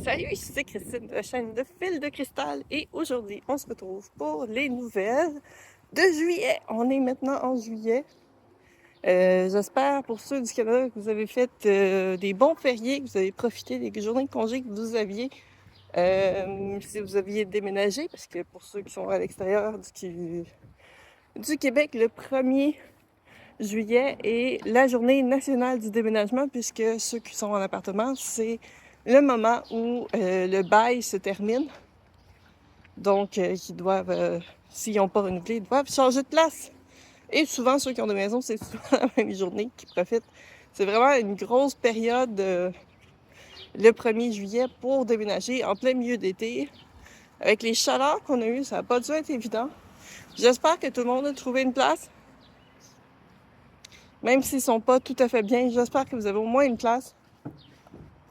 Salut, c'est Christine de la chaîne de Fil de Cristal et aujourd'hui on se retrouve pour les nouvelles de juillet. On est maintenant en juillet. J'espère pour ceux du Canada que vous avez fait des bons fériés, que vous avez profité des journées de congé que vous aviez. Si vous aviez déménagé, parce que pour ceux qui sont à l'extérieur du Québec, le 1er juillet est la journée nationale du déménagement, puisque ceux qui sont en appartement, c'est le moment où le bail se termine. Donc, ils doivent, s'ils n'ont pas renouvelé, ils doivent changer de place. Et souvent, ceux qui ont des maisons, c'est souvent la même journée qui profitent. C'est vraiment une grosse période, le 1er juillet, pour déménager en plein milieu d'été. Avec les chaleurs qu'on a eues, ça n'a pas dû être évident. J'espère que tout le monde a trouvé une place. Même s'ils ne sont pas tout à fait bien, j'espère que vous avez au moins une place.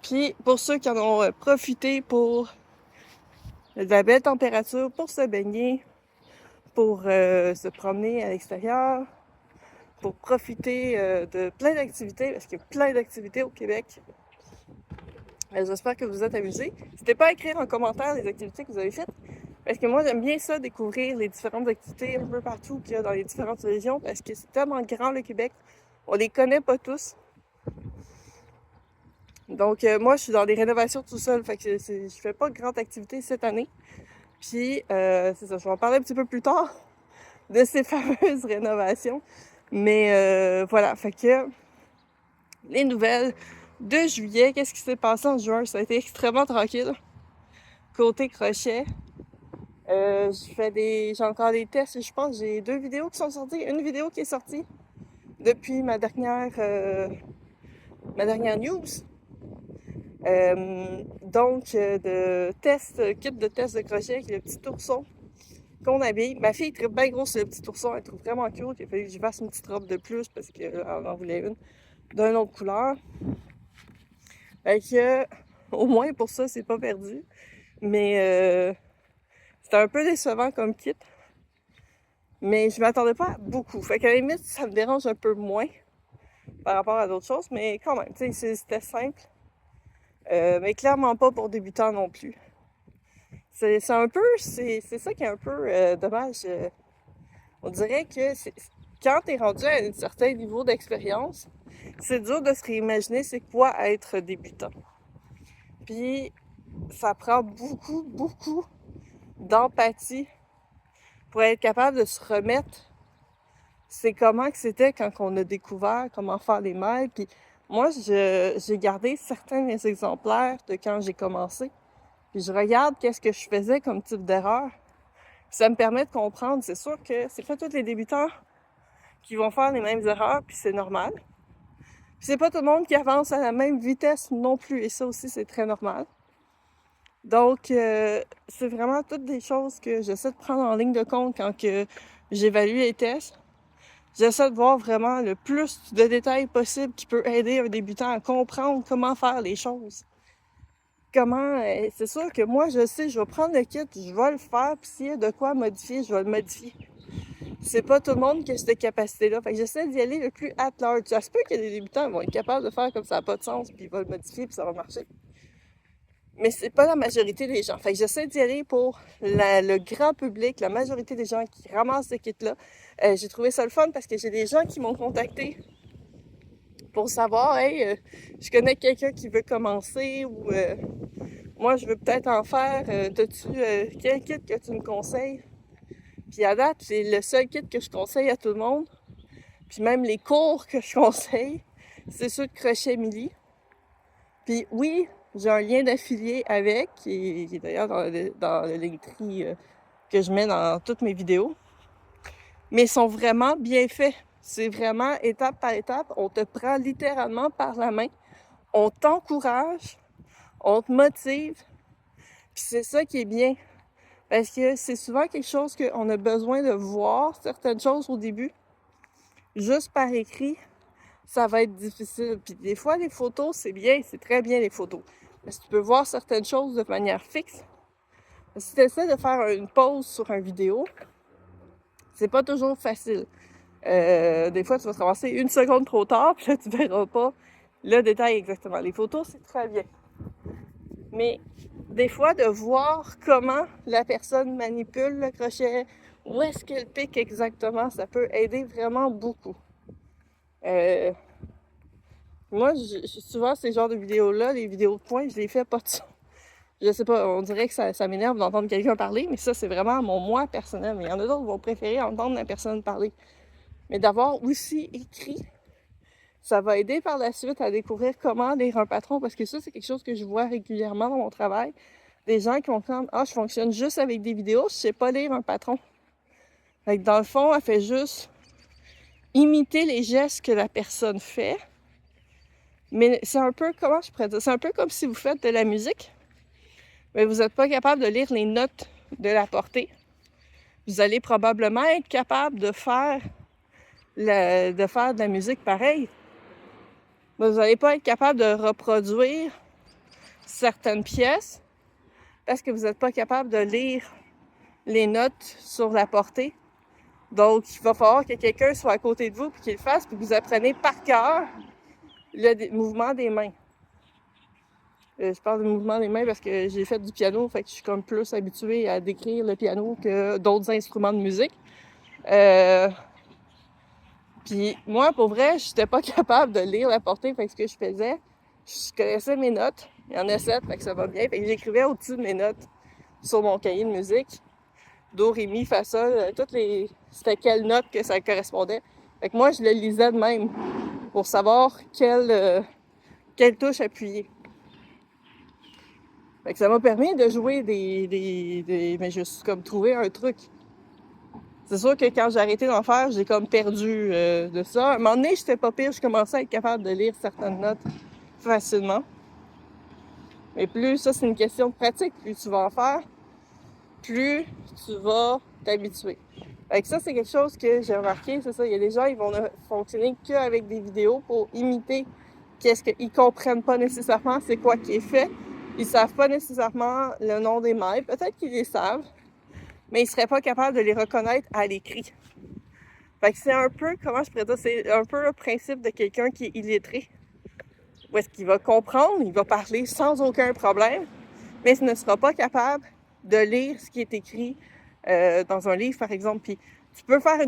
Puis, pour ceux qui en ont profité pour de la belle température, pour se baigner, pour se promener à l'extérieur, pour profiter de plein d'activités, parce qu'il y a plein d'activités au Québec. J'espère que vous vous êtes amusés. N'hésitez pas à écrire en commentaire les activités que vous avez faites, parce que moi, j'aime bien ça, découvrir les différentes activités un peu partout qu'il y a dans les différentes régions, parce que c'est tellement grand, le Québec. On les connaît pas tous. Donc, moi, je suis dans des rénovations tout seul, fait que je fais pas de grande activité cette année. Puis, c'est ça, je vais en parler un petit peu plus tard de ces fameuses rénovations. Mais voilà, fait que les nouvelles de juillet, qu'est-ce qui s'est passé en juin? Ça a été extrêmement tranquille. Côté crochet, j'ai encore des tests. Je pense que j'ai 2 vidéos qui sont sorties. Une vidéo qui est sortie depuis ma dernière news. De test, kit de test de crochet avec le petit ourson qu'on habille. Ma fille est bien grosse sur le petit ourson, elle trouve vraiment cute. Il a fallu que je fasse une petite robe de plus parce qu'elle en voulait une d'une autre couleur. Fait que, au moins pour ça, c'est pas perdu. Mais c'était un peu décevant comme kit. Mais je m'attendais pas à beaucoup. Fait qu'à la limite, ça me dérange un peu moins par rapport à d'autres choses. Mais quand même, tu sais, c'était simple. Mais clairement pas pour débutants non plus. C'est ça qui est un peu dommage. On dirait que quand t'es rendu à un certain niveau d'expérience, c'est dur de se réimaginer c'est quoi être débutant. Puis, ça prend beaucoup d'empathie pour être capable de se remettre. C'est comment que c'était quand on a découvert comment faire les mailles. Puis moi, j'ai gardé certains de mes exemplaires de quand j'ai commencé. Puis je regarde qu'est-ce que je faisais comme type d'erreur. Puis ça me permet de comprendre. C'est sûr que c'est pas tous les débutants qui vont faire les mêmes erreurs, puis c'est normal. Puis c'est pas tout le monde qui avance à la même vitesse non plus, et ça aussi, c'est très normal. Donc, c'est vraiment toutes des choses que j'essaie de prendre en ligne de compte quand que j'évalue les tests. J'essaie de voir vraiment le plus de détails possible qui peut aider un débutant à comprendre comment faire les choses. C'est sûr que moi, je sais, je vais prendre le kit, je vais le faire, puis s'il y a de quoi modifier, je vais le modifier. C'est pas tout le monde qui a cette capacité-là. Fait que j'essaie d'y aller le plus at large. Ça se peut que les débutants vont être capables de faire comme ça n'a pas de sens, puis ils vont le modifier, puis ça va marcher. Mais c'est pas la majorité des gens. Fait que j'essaie d'y aller pour le grand public, la majorité des gens qui ramassent ce kit-là. J'ai trouvé ça le fun parce que j'ai des gens qui m'ont contacté pour savoir, hey, je connais quelqu'un qui veut commencer ou moi je veux peut-être en faire. T'as-tu quel kit que tu me conseilles? Puis à date, c'est le seul kit que je conseille à tout le monde. Puis même les cours que je conseille, c'est ceux de Crochet Milly. Puis oui, j'ai un lien d'affilié avec, qui est d'ailleurs dans le Linktree que je mets dans toutes mes vidéos. Mais ils sont vraiment bien faits. C'est vraiment étape par étape. On te prend littéralement par la main. On t'encourage, on te motive. Puis c'est ça qui est bien. Parce que c'est souvent quelque chose qu'on a besoin de voir, certaines choses au début. Juste par écrit, ça va être difficile. Puis des fois, les photos, c'est bien, c'est très bien les photos. Parce que tu peux voir certaines choses de manière fixe. Si tu essaies de faire une pause sur une vidéo, c'est pas toujours facile. Des fois, tu vas te ramasser 1 seconde trop tard, puis là, tu verras pas le détail exactement. Les photos, c'est très bien. Mais des fois, de voir comment la personne manipule le crochet, où est-ce qu'elle pique exactement, ça peut aider vraiment beaucoup. Moi, souvent, ces genres de vidéos-là, les vidéos de points, je les fais pas de son. Je sais pas, on dirait que ça m'énerve d'entendre quelqu'un parler, mais ça, c'est vraiment mon moi personnel. Mais il y en a d'autres qui vont préférer entendre la personne parler. Mais d'avoir aussi écrit, ça va aider par la suite à découvrir comment lire un patron, parce que ça, c'est quelque chose que je vois régulièrement dans mon travail. Des gens qui vont prendre « Ah, je fonctionne juste avec des vidéos, je sais pas lire un patron. » Fait que dans le fond, elle fait juste imiter les gestes que la personne fait. Mais c'est un peu, comment je pourrais dire, c'est un peu comme si vous faites de la musique, mais vous n'êtes pas capable de lire les notes de la portée. Vous allez probablement être capable de faire de la musique pareille, mais vous n'allez pas être capable de reproduire certaines pièces parce que vous n'êtes pas capable de lire les notes sur la portée. Donc, il va falloir que quelqu'un soit à côté de vous et qu'il le fasse, puis que vous apprenez par cœur le mouvement des mains. Je parle du mouvement des mains parce que j'ai fait du piano, fait que je suis comme plus habituée à décrire le piano que d'autres instruments de musique. Puis moi, pour vrai, je n'étais pas capable de lire la portée, fait que ce que je faisais, je connaissais mes notes, il y en a 7, fait que ça va bien, fait que j'écrivais au-dessus de mes notes sur mon cahier de musique, do, ré, mi, fa, sol, c'était quelle note que ça correspondait. Fait que moi, je le lisais de même pour savoir quelle touche appuyer. Fait que ça m'a permis de jouer mais juste comme trouver un truc. C'est sûr que quand j'ai arrêté d'en faire, j'ai comme perdu de ça. À un moment donné, j'étais pas pire, je commençais à être capable de lire certaines notes facilement. Mais plus ça, c'est une question de pratique. Plus tu vas en faire, plus tu vas t'habituer. Fait que ça, c'est quelque chose que j'ai remarqué, c'est ça. Il y a des gens, ils vont ne fonctionner qu'avec des vidéos pour imiter qu'est-ce qu'ils comprennent pas nécessairement c'est quoi qui est fait. Ils savent pas nécessairement le nom des maîtres. Peut-être qu'ils les savent, mais ils seraient pas capables de les reconnaître à l'écrit. Fait que c'est un peu, comment je pourrais dire, c'est un peu le principe de quelqu'un qui est illettré. Où est-ce qu'il va comprendre, il va parler sans aucun problème, mais il ne sera pas capable de lire ce qui est écrit dans un livre, par exemple. Puis tu peux faire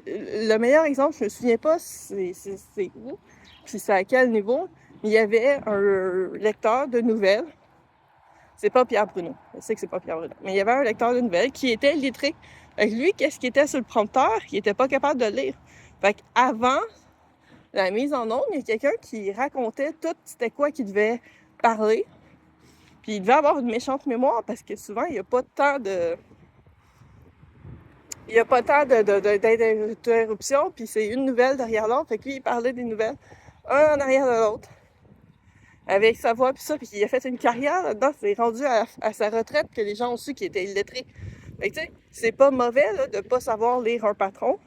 le meilleur exemple, je me souviens pas c'est où, puis c'est à quel niveau, mais il y avait un lecteur de nouvelles. C'est pas Pierre Bruno. Je sais que c'est pas Pierre Bruno. Mais il y avait un lecteur de nouvelles qui était illettré. Fait que lui, qu'est-ce qui était sur le prompteur? Il était pas capable de lire. Fait qu'avant la mise en onde, il y a quelqu'un qui racontait tout c'était quoi qu'il devait parler. Puis il devait avoir une méchante mémoire parce que souvent, il n'y a pas tant d'interruptions, puis c'est une nouvelle derrière l'autre. Fait que lui, il parlait des nouvelles, un en arrière de l'autre, avec sa voix, puis ça, puis il a fait une carrière là-dedans. C'est rendu à sa retraite que les gens ont su qu'il était illettré. Fait que tu sais, c'est pas mauvais là, de pas savoir lire un patron,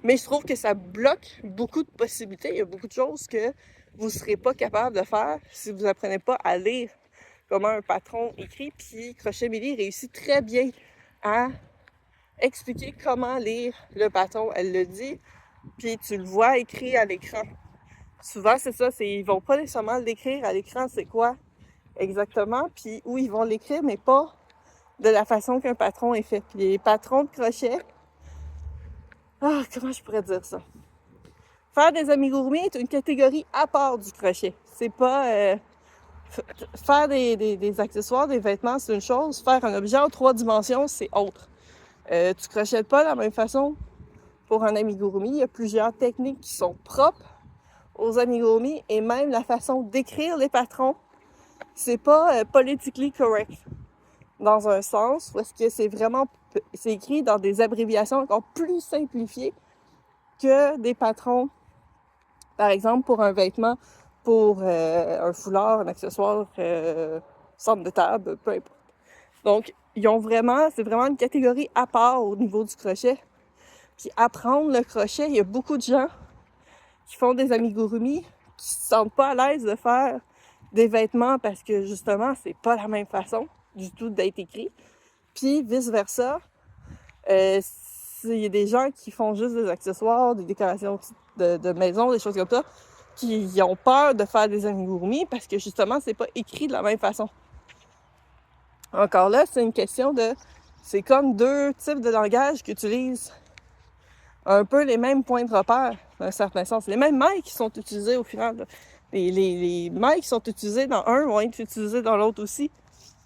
mais je trouve que ça bloque beaucoup de possibilités. Il y a beaucoup de choses que vous ne serez pas capable de faire si vous apprenez pas à lire comment un patron écrit. Puis Crochet Mélie réussit très bien à expliquer comment lire le patron. Elle le dit, puis tu le vois écrit à l'écran. Souvent, c'est ça, ils vont pas nécessairement l'écrire à l'écran, c'est quoi exactement, puis où ils vont l'écrire, mais pas de la façon qu'un patron est fait. Puis les patrons de crochet, comment je pourrais dire ça? Faire des amigurumis est une catégorie à part du crochet. C'est pas... faire des accessoires, des vêtements, c'est une chose. Faire un objet en 3 dimensions, c'est autre. Tu crochettes pas de la même façon pour un amigurumi. Il y a plusieurs techniques qui sont propres aux amigurumis et même la façon d'écrire les patrons, c'est pas politically correct. Dans un sens où est-ce que c'est écrit dans des abréviations encore plus simplifiées que des patrons, par exemple pour un vêtement, pour un foulard, un accessoire, centre de table, peu importe. Donc, c'est vraiment une catégorie à part au niveau du crochet. Puis apprendre le crochet, il y a beaucoup de gens qui font des amigurumis qui se sentent pas à l'aise de faire des vêtements parce que justement, c'est pas la même façon du tout d'être écrit. Puis vice-versa, il y a des gens qui font juste des accessoires, des décorations de maison, des choses comme ça, qui ont peur de faire des amigurumis parce que justement, c'est pas écrit de la même façon. Encore là, c'est une question de... C'est comme deux types de langage qui utilisent un peu les mêmes points de repère, d'un certain sens. Les mêmes mailles qui sont utilisées au final. Les mailles qui sont utilisées dans un vont être utilisées dans l'autre aussi.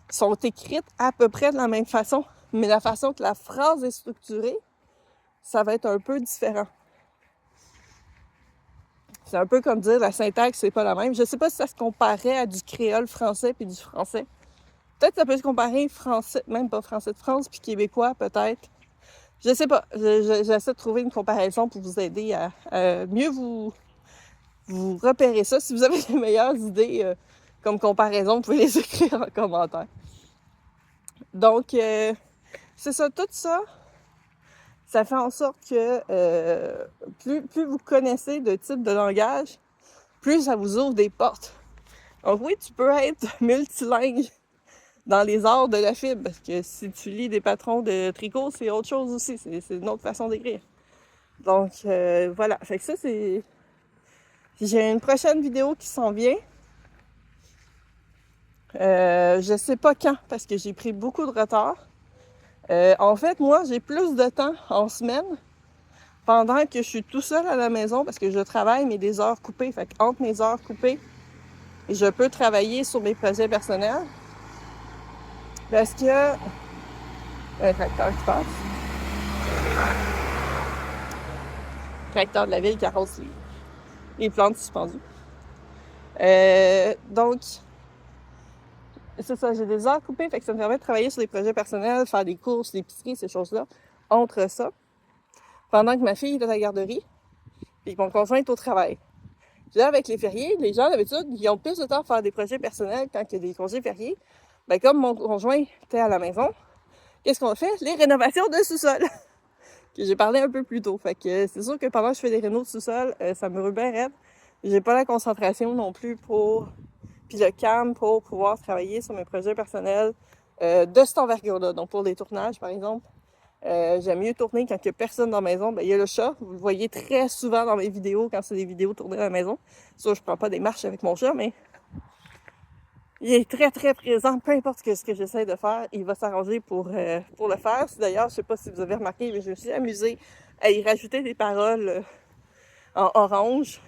Sont écrites à peu près de la même façon, mais la façon que la phrase est structurée, ça va être un peu différent. C'est un peu comme dire la syntaxe, c'est pas la même. Je sais pas si ça se comparait à du créole français puis du français. Peut-être que ça peut se comparer français, même pas français de France, puis québécois peut-être. Je sais pas. J'essaie de trouver une comparaison pour vous aider à mieux vous repérer ça. Si vous avez des meilleures idées comme comparaison, vous pouvez les écrire en commentaire. Donc, c'est ça, tout ça, ça fait en sorte que plus vous connaissez de type de langage, plus ça vous ouvre des portes. Donc oui, tu peux être multilingue dans les arts de la fibre, parce que si tu lis des patrons de tricot, c'est autre chose aussi, c'est une autre façon d'écrire. Donc voilà, fait que ça c'est... J'ai une prochaine vidéo qui s'en vient. Je sais pas quand, parce que j'ai pris beaucoup de retard. En fait, moi, j'ai plus de temps en semaine pendant que je suis tout seul à la maison parce que je travaille, mais des heures coupées. Fait qu'entre mes heures coupées, je peux travailler sur mes projets personnels. Parce que... Un tracteur qui passe. Tracteur de la ville qui arrose les plantes suspendues. Donc, c'est ça, j'ai des heures coupées, fait que ça me permet de travailler sur des projets personnels, faire des courses, l'épicerie, ces choses-là. Entre ça, pendant que ma fille est à la garderie, puis que mon conjoint est au travail. Puis là, avec les fériés, les gens, d'habitude, ils ont plus de temps à faire des projets personnels quand il y a des congés fériés. Ben, comme mon conjoint était à la maison, qu'est-ce qu'on fait? Les rénovations de sous-sol! Que j'ai parlé un peu plus tôt. Fait que c'est sûr que pendant que je fais des rénaux de sous-sol, ça me rue bien raide. J'ai pas la concentration non plus puis le calme pour pouvoir travailler sur mes projets personnels de cette envergure-là. Donc pour des tournages, par exemple, j'aime mieux tourner quand il n'y a personne dans la maison. Ben, il y a le chat. Vous le voyez très souvent dans mes vidéos quand c'est des vidéos tournées à la maison. Ça, je prends pas des marches avec mon chat, mais il est très, très présent. Peu importe ce que j'essaie de faire, il va s'arranger pour le faire. D'ailleurs, je sais pas si vous avez remarqué, mais je me suis amusée à y rajouter des paroles en orange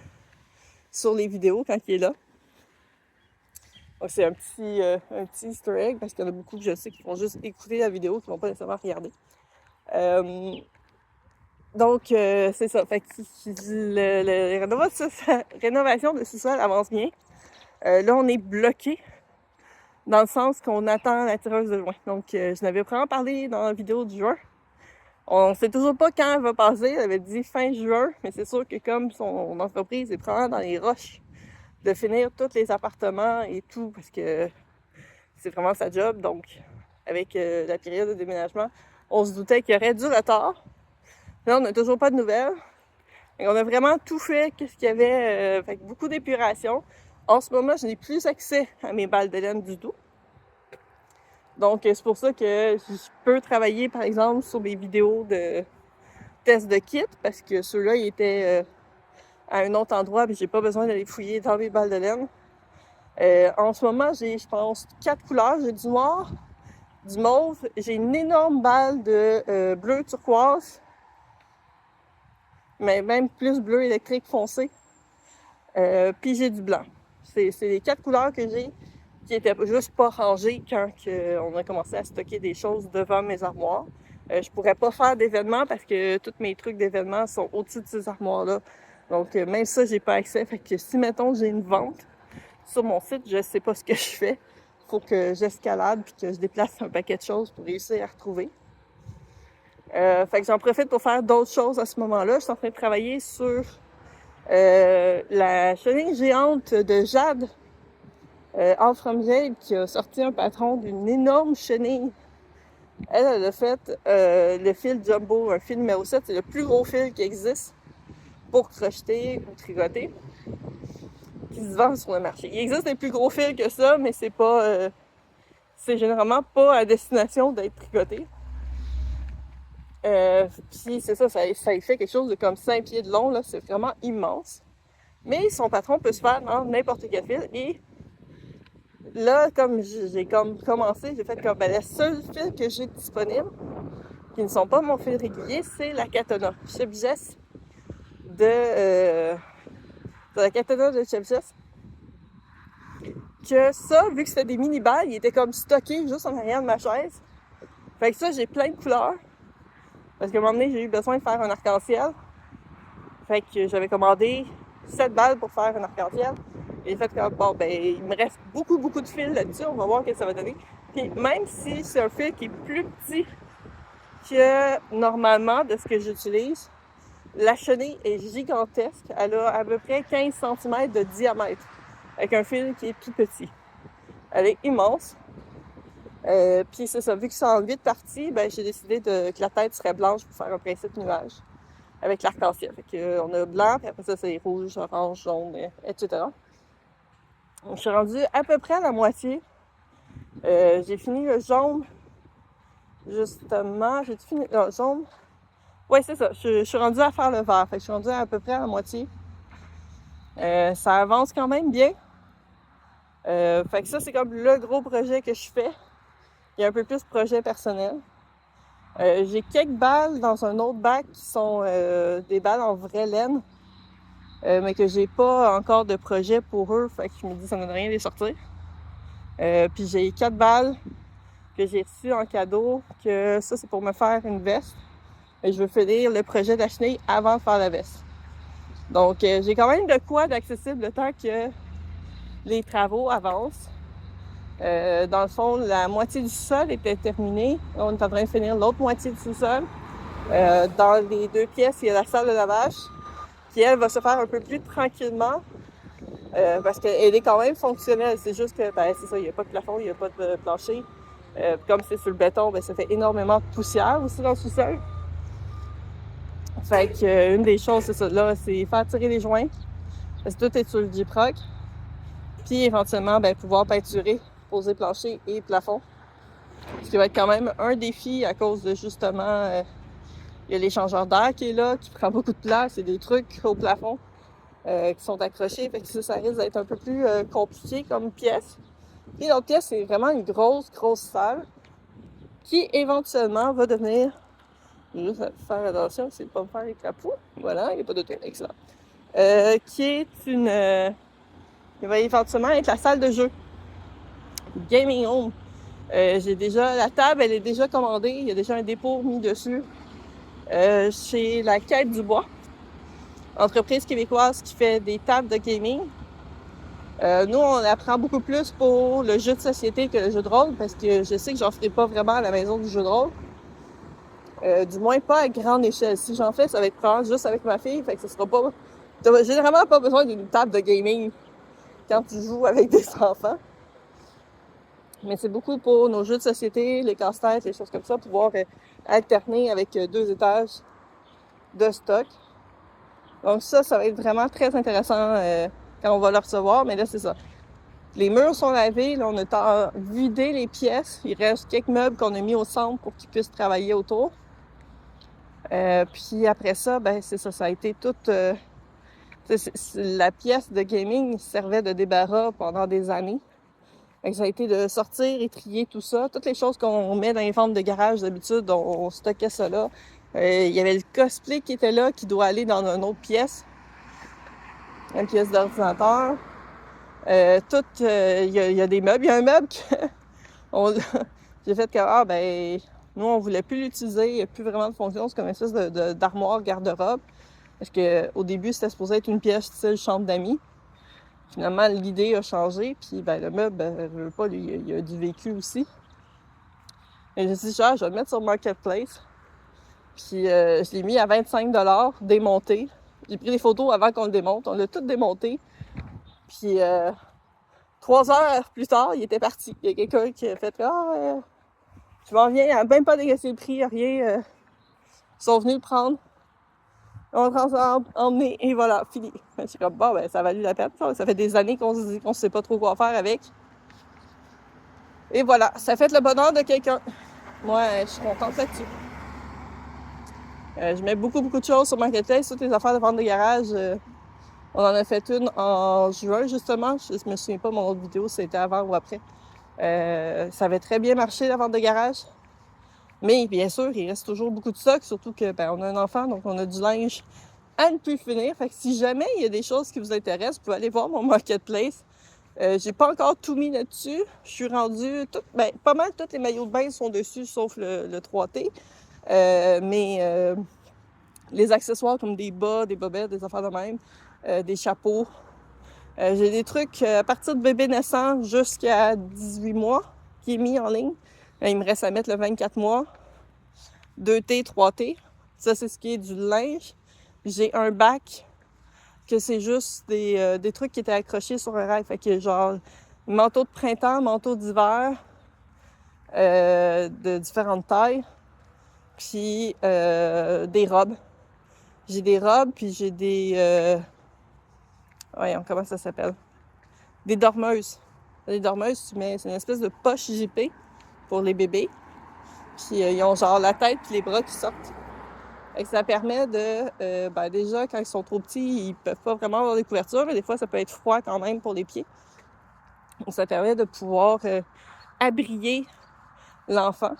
sur les vidéos quand il est là. Donc, c'est un petit easter egg parce qu'il y en a beaucoup que je sais qui vont juste écouter la vidéo, qui vont pas nécessairement regarder. Donc, c'est ça. Fait que la rénovation de sous-sol avance bien. Là, on est bloqué dans le sens qu'on attend la tireuse de joint. Donc, je n'avais vraiment parlé dans la vidéo du juin. On ne sait toujours pas quand elle va passer. Elle avait dit fin juin, mais c'est sûr que comme son entreprise est probablement dans les roches de finir tous les appartements et tout, parce que c'est vraiment sa job. Donc, avec la période de déménagement, on se doutait qu'il y aurait du retard. Là, on n'a toujours pas de nouvelles. Et on a vraiment tout fait, qu'est-ce qu'il y avait, avec beaucoup d'épuration. En ce moment, je n'ai plus accès à mes balles de laine du tout. Donc, c'est pour ça que je peux travailler, par exemple, sur mes vidéos de tests de kit, parce que ceux-là, ils étaient à un autre endroit, puis j'ai pas besoin d'aller fouiller dans mes balles de laine. En ce moment, j'ai, je pense, 4 couleurs. J'ai du noir, du mauve, j'ai une énorme balle de bleu turquoise, mais même plus bleu électrique foncé. Puis j'ai du blanc. C'est les 4 couleurs que j'ai qui étaient juste pas rangées quand on a commencé à stocker des choses devant mes armoires. Je pourrais pas faire d'événements parce que tous mes trucs d'événements sont au-dessus de ces armoires-là. Donc même ça, j'ai pas accès. Fait que si, mettons, j'ai une vente sur mon site, je sais pas ce que je fais. Faut que j'escalade puis que je déplace un paquet de choses pour réussir à retrouver. Fait que j'en profite pour faire d'autres choses à ce moment-là. Je suis en train de travailler sur la chenille géante de Jade, All From Jade, qui a sorti un patron d'une énorme chenille. Elle a fait le fil Jumbo, un fil numéro 7. C'est le plus gros fil qui existe pour crocheter ou tricoter, qui se vend sur le marché. Il existe des plus gros fils que ça, mais c'est pas... c'est généralement pas à destination d'être tricoté. Puis c'est ça, ça fait quelque chose de comme 5 pieds de long, là, c'est vraiment immense. Mais son patron peut se faire dans n'importe quel fil. Et là, comme j'ai commencé, j'ai fait comme les seuls fils que j'ai disponibles, qui ne sont pas mon fil régulier, c'est la Katana. Chef Jess de la Katana de Chef Jess. Que ça, vu que c'était des mini-balles, il était comme stocké juste en arrière de ma chaise. Fait que ça, j'ai plein de couleurs. Parce qu'à un moment donné, j'ai eu besoin de faire un arc-en-ciel. Fait que j'avais commandé 7 balles pour faire un arc-en-ciel. Et j'ai fait comme, bon, ben, il me reste beaucoup de fils là-dessus. On va voir ce que ça va donner. Puis même si c'est un fil qui est plus petit que normalement de ce que j'utilise, la chenille est gigantesque. Elle a à peu près 15 cm de diamètre. Avec un fil qui est tout petit. Elle est immense. Puis c'est ça, vu que c'est en 8 parties, ben j'ai décidé que la tête serait blanche pour faire un principe nuage avec l'arc-en-ciel. Fait que, on a blanc, puis après ça c'est rouge, orange, jaune, etc. Donc, je suis rendue à peu près à la moitié. J'ai fini le jaune, justement. J'ai fini le jaune. Oui, c'est ça. Je suis rendue à faire le vert. Fait que je suis rendue à peu près à la moitié. Ça avance quand même bien. Fait que ça, c'est comme le gros projet que je fais. Il y a un peu plus de projet personnel. J'ai quelques balles dans un autre bac qui sont des balles en vraie laine, mais que j'ai pas encore de projet pour eux. Fait que je me dis, ça ne donne rien de les sortir. Puis j'ai 4 balles que j'ai reçues en cadeau, que ça, c'est pour me faire une veste. Et je veux finir le projet de la chenille avant de faire la veste. Donc, j'ai quand même de quoi d'accessible le temps que les travaux avancent. Dans le fond, la moitié du sol était terminée. On est en train de finir l'autre moitié du sous-sol. Dans les 2 pièces, il y a la salle de lavage qui, elle, va se faire un peu plus tranquillement parce qu'elle est quand même fonctionnelle. C'est juste que, ben, c'est ça, il n'y a pas de plafond, il n'y a pas de plancher. Comme c'est sur le béton, ben, ça fait énormément de poussière aussi dans le sous-sol. Fait que, une des choses, c'est ça, là, c'est faire tirer les joints parce que tout est sur le Gyproc. Puis, éventuellement, ben, pouvoir peinturer, poser plancher et plafond. Ce qui va être quand même un défi à cause de, justement, il y a l'échangeur d'air qui est là, qui prend beaucoup de place. Et des trucs au plafond qui sont accrochés. Fait que ça risque d'être un peu plus compliqué comme pièce. Et l'autre pièce, c'est vraiment une grosse salle qui, éventuellement, va devenir... Juste faire attention, c'est de pas me faire les crapauds. Voilà, il n'y a pas d'auto. Excellent. Qui est une... il va éventuellement être la salle de jeu. Gaming Home. J'ai déjà... La table, elle est déjà commandée. Il y a déjà un dépôt mis dessus. Chez la Quête du Bois, entreprise québécoise qui fait des tables de gaming. Nous, on apprend beaucoup plus pour le jeu de société que le jeu de rôle, parce que je sais que j'en ferai pas vraiment à la maison du jeu de rôle. Du moins pas à grande échelle. Si j'en fais, ça va être probablement juste avec ma fille, fait que ce sera pas... T'as généralement pas besoin d'une table de gaming quand tu joues avec des enfants. Mais c'est beaucoup pour nos jeux de société, les casse-têtes, les choses comme ça, pouvoir alterner avec 2 étages de stock. Donc ça va être vraiment très intéressant quand on va le recevoir. Mais là, c'est ça. Les murs sont lavés. Là, on a vidé les pièces. Il reste quelques meubles qu'on a mis au centre pour qu'ils puissent travailler autour. Puis après ça, ben c'est ça. Ça a été toute... la pièce de gaming servait de débarras pendant des années. Donc, ça a été de sortir et trier tout ça. Toutes les choses qu'on met dans les ventes de garage d'habitude, on stockait ça là. Il y avait le cosplay qui était là, qui doit aller dans une autre pièce. Une pièce d'ordinateur. Il y a des meubles. Il y a un meuble que j'ai fait que, nous, on voulait plus l'utiliser. Il n'y a plus vraiment de fonction. C'est comme une espèce d'armoire garde-robe. Parce qu'au début, c'était supposé être une pièce style chambre d'amis. Finalement, l'idée a changé. Puis, le meuble, je veux pas, il y a du vécu aussi. Et j'ai dit, je vais le mettre sur Marketplace. Puis je l'ai mis à 25$ démonté. J'ai pris des photos avant qu'on le démonte. On l'a tout démonté. Puis 3 heures plus tard, il était parti. Il y a quelqu'un qui a fait je m'en viens, il n'a même pas négocié le prix, rien. Ils sont venus le prendre. On l'a emmené et voilà, fini. Je suis comme, ça a valu la peine. Ça fait des années qu'on se dit qu'on ne sait pas trop quoi faire avec. Et voilà, ça fait le bonheur de quelqu'un. Moi, je suis contente là-dessus. Je mets beaucoup de choses sur Marketplace, toutes les affaires de vente de garage. On en a fait une en juin, justement. Je me souviens pas, mon autre vidéo, c'était avant ou après. Ça avait très bien marché, la vente de garage. Mais bien sûr, il reste toujours beaucoup de stock, surtout que on a un enfant, donc on a du linge à ne plus finir. Fait que si jamais il y a des choses qui vous intéressessent, vous pouvez aller voir mon marketplace. J'ai pas encore tout mis là-dessus. Je suis rendue... pas mal tous les maillots de bain sont dessus, sauf le 3T. Mais les accessoires comme des bas, des bobettes, des affaires de même, des chapeaux. J'ai des trucs à partir de bébé naissant jusqu'à 18 mois qui est mis en ligne. Il me reste à mettre le 24 mois, 2T, 3T. Ça, c'est ce qui est du linge. J'ai un bac que c'est juste des trucs qui étaient accrochés sur un rail. Fait que genre, manteau de printemps, manteau d'hiver, de différentes tailles, puis des robes. J'ai des robes, puis j'ai des... voyons, comment ça s'appelle? Des dormeuses. Des dormeuses, c'est une espèce de poche JP pour les bébés. Puis ils ont genre la tête puis les bras qui sortent. Et ça permet de... déjà, quand ils sont trop petits, ils peuvent pas vraiment avoir des couvertures, mais des fois, ça peut être froid quand même pour les pieds. Donc, ça permet de pouvoir abrier l'enfant,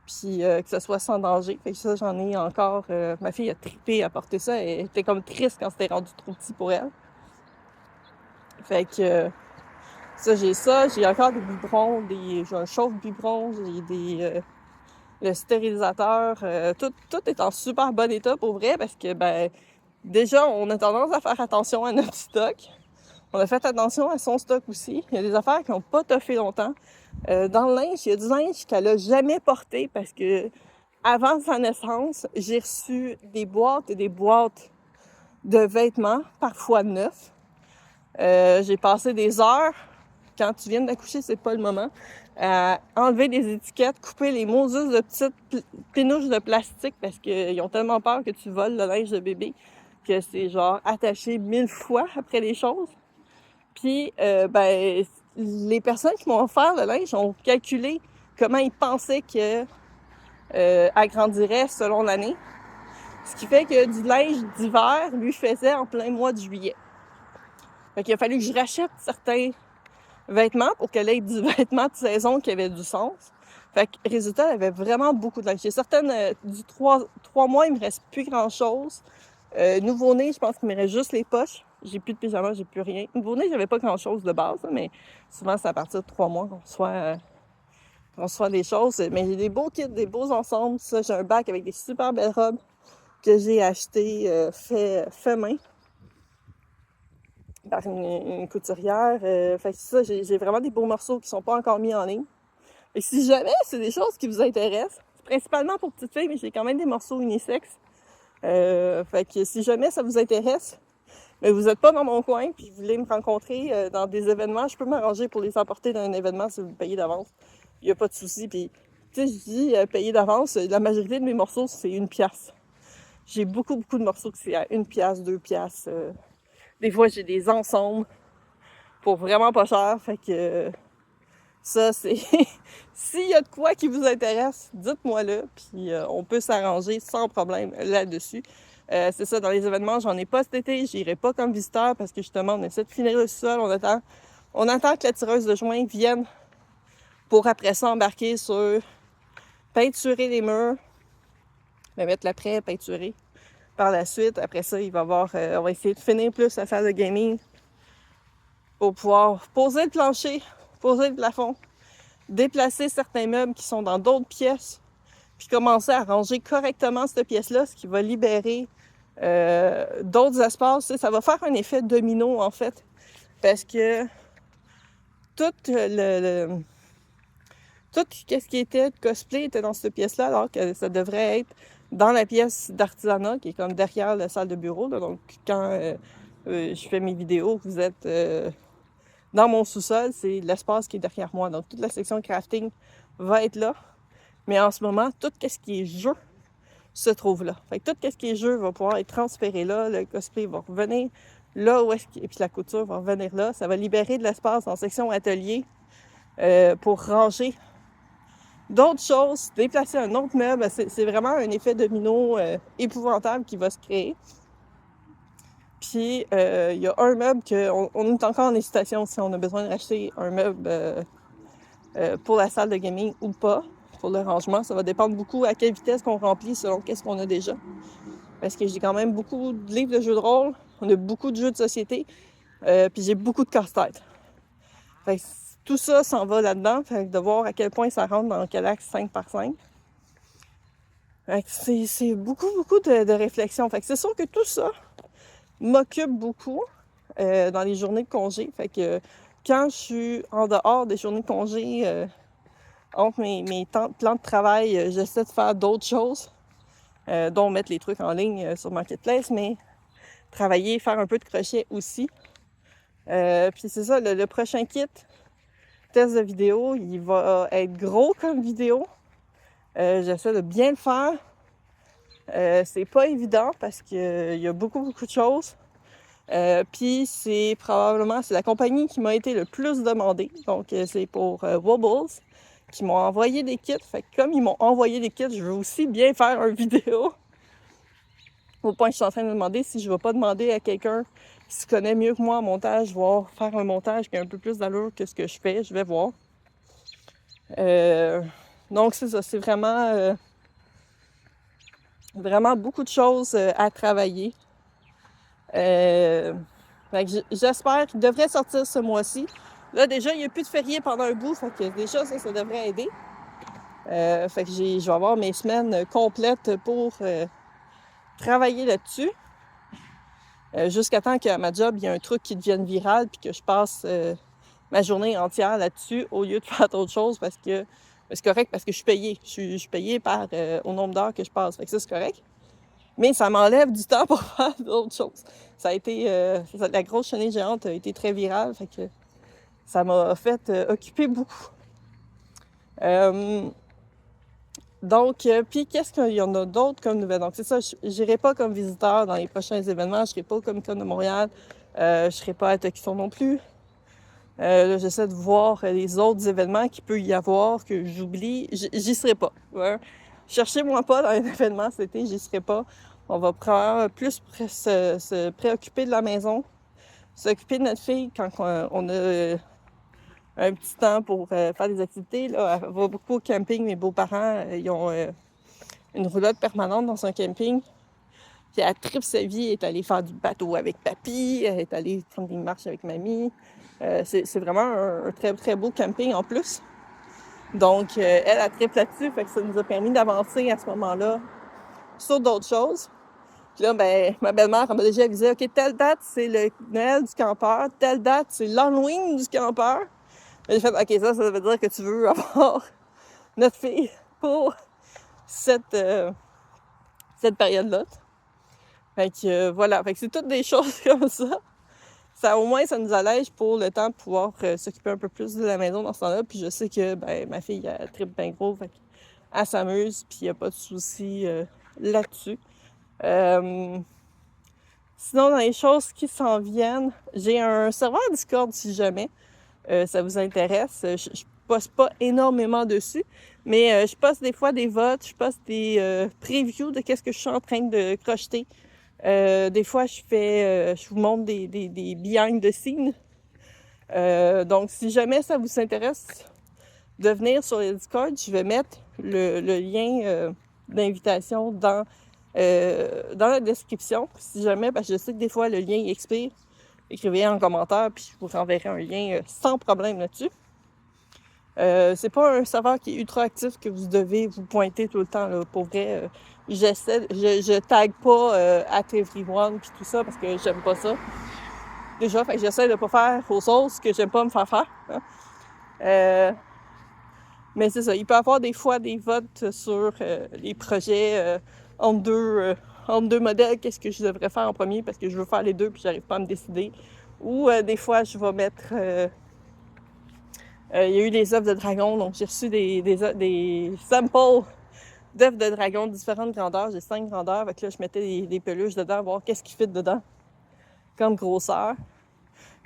puis que ce soit sans danger. Fait que ça, j'en ai encore... ma fille a trippé à porter ça. Elle était comme triste quand c'était rendu trop petit pour elle. Fait que... ça, j'ai encore des biberons, j'ai un chauffe-biberon, j'ai le stérilisateur, tout est en super bon état pour vrai parce que, déjà, on a tendance à faire attention à notre stock. On a fait attention à son stock aussi. Il y a des affaires qui n'ont pas toffé longtemps. Dans le linge, il y a du linge qu'elle a jamais porté parce que, avant sa naissance, j'ai reçu des boîtes et des boîtes de vêtements, parfois neufs. J'ai passé des heures. Quand tu viens d'accoucher, c'est pas le moment. Enlever des étiquettes, couper les Moses de petites pinouches de plastique parce qu'ils ont tellement peur que tu voles le linge de bébé que c'est genre attaché 1000 fois après les choses. Puis, les personnes qui m'ont offert le linge ont calculé comment ils pensaient que agrandirait selon l'année. Ce qui fait que du linge d'hiver lui faisait en plein mois de juillet. Fait qu'il a fallu que je rachète certains vêtements pour qu'elle ait du vêtement de saison qui avait du sens. Fait que, résultat, elle avait vraiment beaucoup de linge. J'ai certaines, du 3 mois, il me reste plus grand-chose. Nouveau-né, je pense qu'il me reste juste les poches. J'ai plus de pyjama, j'ai plus rien. Nouveau-né, j'avais pas grand-chose de base, mais souvent, c'est à partir de 3 mois qu'on reçoit des choses. Mais j'ai des beaux kits, des beaux ensembles. Ça, j'ai un bac avec des super belles robes que j'ai achetées fait main par une couturière. Fait que ça, j'ai vraiment des beaux morceaux qui sont pas encore mis en ligne. Et si jamais c'est des choses qui vous intéressent, c'est principalement pour petites filles, mais j'ai quand même des morceaux unisexes. Fait que si jamais ça vous intéresse, mais vous n'êtes pas dans mon coin puis vous voulez me rencontrer dans des événements, je peux m'arranger pour les emporter dans un événement si vous payez d'avance. Il n'y a pas de souci. Puis, tu sais, je dis payer d'avance, la majorité de mes morceaux, c'est 1 piastre. J'ai beaucoup de morceaux que c'est à 1 piastre, 2 piastres. Des fois, j'ai des ensembles pour vraiment pas cher. Fait que ça, c'est... S'il y a de quoi qui vous intéresse, dites-moi-le. Puis on peut s'arranger sans problème là-dessus. C'est ça, dans les événements, j'en ai pas cet été. J'irai pas comme visiteur parce que justement, on essaie de finir le sol. On attend que la tireuse de joint vienne pour après ça embarquer sur peinturer les murs, mettre l'après, peinturer. Par la suite, après ça, on va essayer de finir plus la salle de gaming pour pouvoir poser le plancher, poser le plafond, déplacer certains meubles qui sont dans d'autres pièces, puis commencer à ranger correctement cette pièce-là, ce qui va libérer d'autres espaces. Ça va faire un effet domino, en fait, parce que tout ce qui était de cosplay était dans cette pièce-là, alors que ça devrait être dans la pièce d'artisanat, qui est comme derrière la salle de bureau. Là. Donc, quand je fais mes vidéos, vous êtes dans mon sous-sol, c'est l'espace qui est derrière moi. Donc, toute la section crafting va être là. Mais en ce moment, tout ce qui est jeu se trouve là. Fait que tout ce qui est jeu va pouvoir être transféré là. Le cosplay va revenir là et puis la couture va revenir là. Ça va libérer de l'espace en section atelier pour ranger d'autres choses, déplacer un autre meuble. C'est vraiment un effet domino épouvantable qui va se créer. Puis, il y a un meuble on est encore en hésitation si on a besoin de racheter un meuble pour la salle de gaming ou pas, pour le rangement. Ça va dépendre beaucoup à quelle vitesse qu'on remplit selon qu'est-ce qu'on a déjà. Parce que j'ai quand même beaucoup de livres de jeux de rôle, on a beaucoup de jeux de société, puis j'ai beaucoup de casse-tête. Fait que tout ça s'en va là-dedans, fait que de voir à quel point ça rentre dans quel axe 5x5. Fait que c'est beaucoup de réflexion. Fait que c'est sûr que tout ça m'occupe beaucoup dans les journées de congé. Fait que quand je suis en dehors des journées de congé, entre mes plans de travail, j'essaie de faire d'autres choses, dont mettre les trucs en ligne sur Marketplace, mais travailler, faire un peu de crochet aussi. Puis c'est ça, le prochain kit, test de vidéo, il va être gros comme vidéo. J'essaie de bien le faire. C'est pas évident parce qu'il y a beaucoup de choses. Puis c'est la compagnie qui m'a été le plus demandée. Donc c'est pour Wobbles qui m'ont envoyé des kits. Fait que comme ils m'ont envoyé des kits, je veux aussi bien faire une vidéo. Au point que je suis en train de me demander si je ne vais pas demander à quelqu'un qui se connaît mieux que moi en montage, voir faire un montage qui a un peu plus d'allure que ce que je fais. Je vais voir. Donc c'est ça, c'est vraiment beaucoup de choses à travailler. J'espère qu'il devrait sortir ce mois-ci. Là, déjà, il n'y a plus de férié pendant un bout, fait que déjà, ça devrait aider. Fait que je vais avoir mes semaines complètes pour travailler là-dessus. Jusqu'à temps qu'à ma job, il y a un truc qui devienne viral puis que je passe ma journée entière là-dessus au lieu de faire d'autres choses parce que c'est correct parce que je suis payée. Je suis payée au nombre d'heures que je passe. Fait que ça, c'est correct. Mais ça m'enlève du temps pour faire d'autres choses. Ça a été... la grosse chenille géante a été très virale, fait que ça m'a fait occuper beaucoup. Donc, puis qu'est-ce qu'il y en a d'autres comme nouvelles? Donc, c'est ça, je n'irai pas comme visiteur dans les prochains événements. Je ne serai pas au Comic-Con de Montréal. Je ne serai pas à Tokyo non plus. Là, j'essaie de voir les autres événements qu'il peut y avoir que j'oublie. J'y serai pas. Ouais. Cherchez-moi pas dans un événement cet été, j'y serai pas. On va probablement plus se préoccuper de la maison, s'occuper de notre fille quand on a un petit temps pour faire des activités. Là, elle va beaucoup au camping. Mes beaux-parents, ils ont une roulotte permanente dans un camping. Puis elle tripe sa vie, elle est allée faire du bateau avec papy, elle est allée prendre des marches avec mamie. C'est vraiment un très, très beau camping en plus. Donc, elle tripe là-dessus, fait que ça nous a permis d'avancer à ce moment-là sur d'autres choses. Puis là, ben, ma belle-mère, elle m'a déjà avisé, OK, telle date, c'est le Noël du campeur, telle date, c'est l'Halloween du campeur. J'ai fait, OK, ça veut dire que tu veux avoir notre fille pour cette période-là. Fait que voilà, fait que c'est toutes des choses comme ça. Au moins, ça nous allège pour le temps de pouvoir s'occuper un peu plus de la maison dans ce temps-là. Puis je sais que ma fille, elle tripe bien gros, fait qu'elle s'amuse, puis il n'y a pas de souci là-dessus. Sinon, dans les choses qui s'en viennent, j'ai un serveur Discord si jamais ça vous intéresse. Je poste pas énormément dessus, mais je poste des fois des votes, je poste des previews de qu'est-ce que je suis en train de crocheter. Des fois, je vous montre des behind the scenes. Donc, si jamais ça vous intéresse de venir sur le Discord, je vais mettre le lien d'invitation dans la description. Si jamais, parce que je sais que des fois, le lien expire, écrivez en commentaire, puis je vous renverrai un lien sans problème là-dessus. C'est pas un serveur qui est ultra actif que vous devez vous pointer tout le temps, là. Pour vrai, je tag pas at everyone puis tout ça parce que j'aime pas ça. Déjà, fait que j'essaie de pas faire faux sauce que j'aime pas me faire faire. Hein. Mais c'est ça, il peut y avoir des fois des votes sur les projets entre deux modèles, qu'est-ce que je devrais faire en premier parce que je veux faire les deux puis j'arrive pas à me décider. Ou des fois, je vais mettre... il y a eu des œufs de dragon, donc j'ai reçu des samples d'œufs de dragon de différentes grandeurs. J'ai 5 grandeurs, fait que là, je mettais des peluches dedans, voir qu'est-ce qui fit dedans comme grosseur.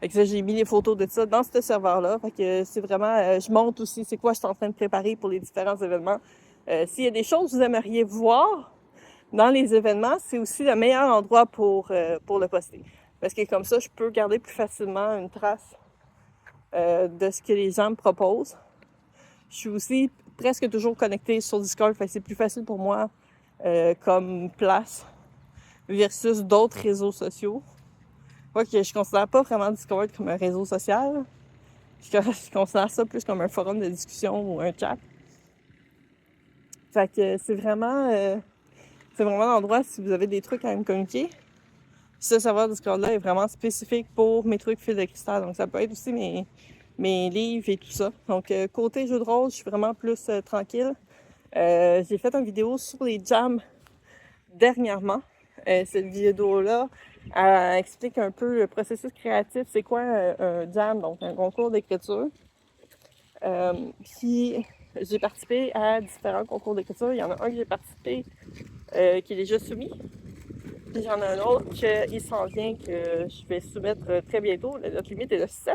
Fait que ça, j'ai mis les photos de ça dans ce serveur-là. Fait que c'est vraiment... je montre aussi c'est quoi je suis en train de préparer pour les différents événements. S'il y a des choses que vous aimeriez voir dans les événements, c'est aussi le meilleur endroit pour le poster. Parce que comme ça, je peux garder plus facilement une trace de ce que les gens me proposent. Je suis aussi presque toujours connectée sur Discord, fait que c'est plus facile pour moi comme place versus d'autres réseaux sociaux. Moi, je considère pas vraiment Discord comme un réseau social. Je considère ça plus comme un forum de discussion ou un chat. Fait que c'est vraiment l'endroit si vous avez des trucs à me communiquer. Ce serveur Discord-là est vraiment spécifique pour mes trucs fil de cristal. Donc, ça peut être aussi mes livres et tout ça. Donc, côté jeu de rôle, je suis vraiment plus tranquille. J'ai fait une vidéo sur les jams dernièrement. Cette vidéo-là explique un peu le processus créatif. C'est quoi un jam, donc un concours d'écriture. Puis, j'ai participé à différents concours d'écriture. Il y en a un que j'ai participé qui est déjà soumis. Puis j'en ai un autre qui s'en vient, que je vais soumettre très bientôt. La date limite est le 7.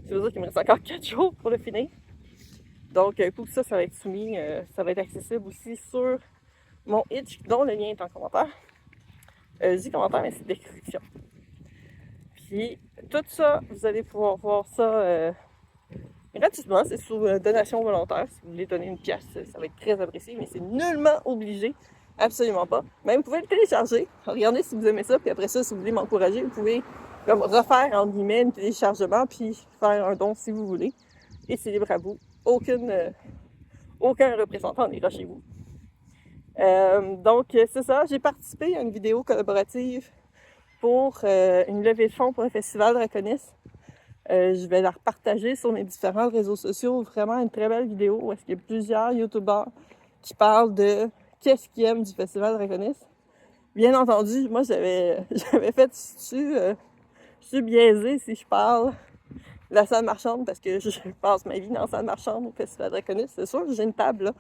Ça veut dire qu'il me reste encore 4 jours pour le finir. Donc, pour ça va être soumis. Ça va être accessible aussi sur mon Itch, dont le lien est en commentaire. Je dis commentaire, mais c'est description. Puis, tout ça, vous allez pouvoir voir ça gratuitement. C'est sous donation volontaire. Si vous voulez donner une pièce, ça va être très apprécié, mais c'est nullement obligé. Absolument pas. Même vous pouvez le télécharger. Regardez si vous aimez ça, puis après ça, si vous voulez m'encourager, vous pouvez comme refaire en guillemets un téléchargement, puis faire un don si vous voulez. Et c'est libre à vous. Aucun représentant n'ira chez vous. Donc, c'est ça. J'ai participé à une vidéo collaborative pour une levée de fonds pour un festival Draconis. Je vais la repartager sur mes différents réseaux sociaux. Vraiment une très belle vidéo où est-ce qu'il y a plusieurs youtubeurs qui parlent de qu'est-ce qu'ils aiment du festival Draconis. Bien entendu, moi j'avais fait je suis biaisée si je parle de la salle marchande parce que je passe ma vie dans la salle marchande au festival Draconis. C'est sûr que j'ai une table là.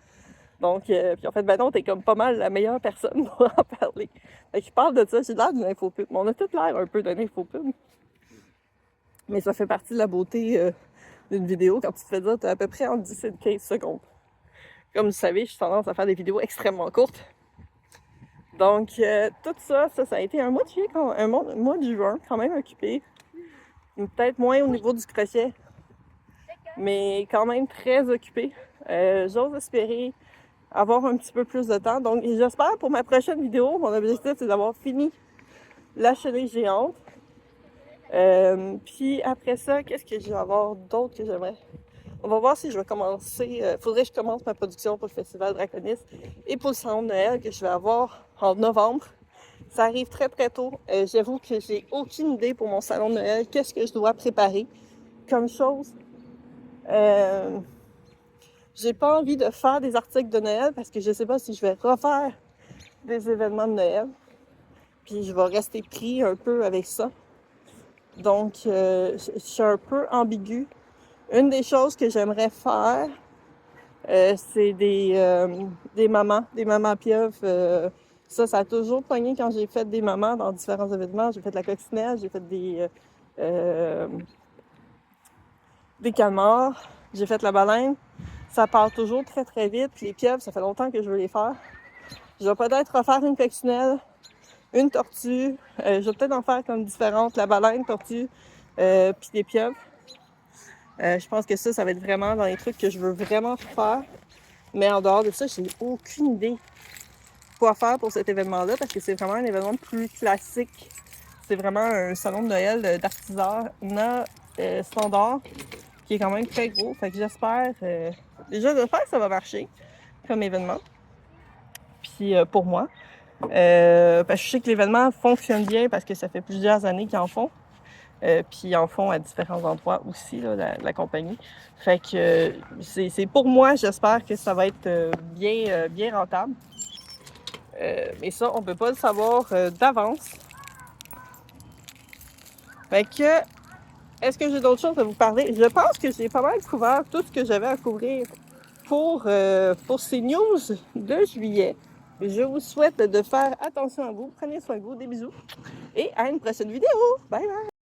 Donc, puis en fait, ben non, t'es comme pas mal la meilleure personne pour en parler. Fait que je parle de ça, j'ai l'air d'une infopub. On a tout l'air un peu d'une infopub. Mais ça fait partie de la beauté d'une vidéo. Quand tu te fais dire, t'as à peu près entre 10 et 15 secondes. Comme vous savez, j'ai tendance à faire des vidéos extrêmement courtes. Donc, tout ça a été un mois de juillet, un mois de juin, quand même occupé. Peut-être moins au niveau du crochet, mais quand même très occupé. J'ose espérer avoir un petit peu plus de temps. Donc, j'espère pour ma prochaine vidéo, mon objectif, c'est d'avoir fini la chenille géante. Puis après ça, qu'est-ce que je vais avoir d'autre que j'aimerais? On va voir si je vais commencer. Faudrait que je commence ma production pour le festival Draconis et pour le salon de Noël que je vais avoir en novembre. Ça arrive très très tôt. J'avoue que j'ai aucune idée pour mon salon de Noël. Qu'est-ce que je dois préparer comme chose? J'ai pas envie de faire des articles de Noël parce que je sais pas si je vais refaire des événements de Noël. Puis je vais rester pris un peu avec ça. Donc, je suis un peu ambiguë. Une des choses que j'aimerais faire, c'est des mamans pieuvres. Ça a toujours pogné quand j'ai fait des mamans dans différents événements. J'ai fait de la coccinelle, j'ai fait des calmars, j'ai fait la baleine. Ça part toujours très très vite. Puis les pieuvres, ça fait longtemps que je veux les faire. Je vais peut-être refaire une coccinelle, une tortue. Je vais peut-être en faire comme différentes, la baleine, tortue, puis des pieuvres. Je pense que ça va être vraiment dans les trucs que je veux vraiment faire. Mais en dehors de ça, j'ai aucune idée quoi faire pour cet événement-là parce que c'est vraiment un événement plus classique. C'est vraiment un salon de Noël d'artisanat standard qui est quand même très gros. Fait que j'espère que ça va marcher comme événement. Puis pour moi. Parce que je sais que l'événement fonctionne bien parce que ça fait plusieurs années qu'ils en font. Puis ils en font à différents endroits aussi, là, la compagnie. Fait que c'est pour moi, j'espère que ça va être bien rentable. Mais ça, on peut pas le savoir d'avance. Fait que, est-ce que j'ai d'autres choses à vous parler? Je pense que j'ai pas mal couvert tout ce que j'avais à couvrir pour ces news de juillet. Je vous souhaite de faire attention à vous. Prenez soin de vous. Des bisous. Et à une prochaine vidéo. Bye bye!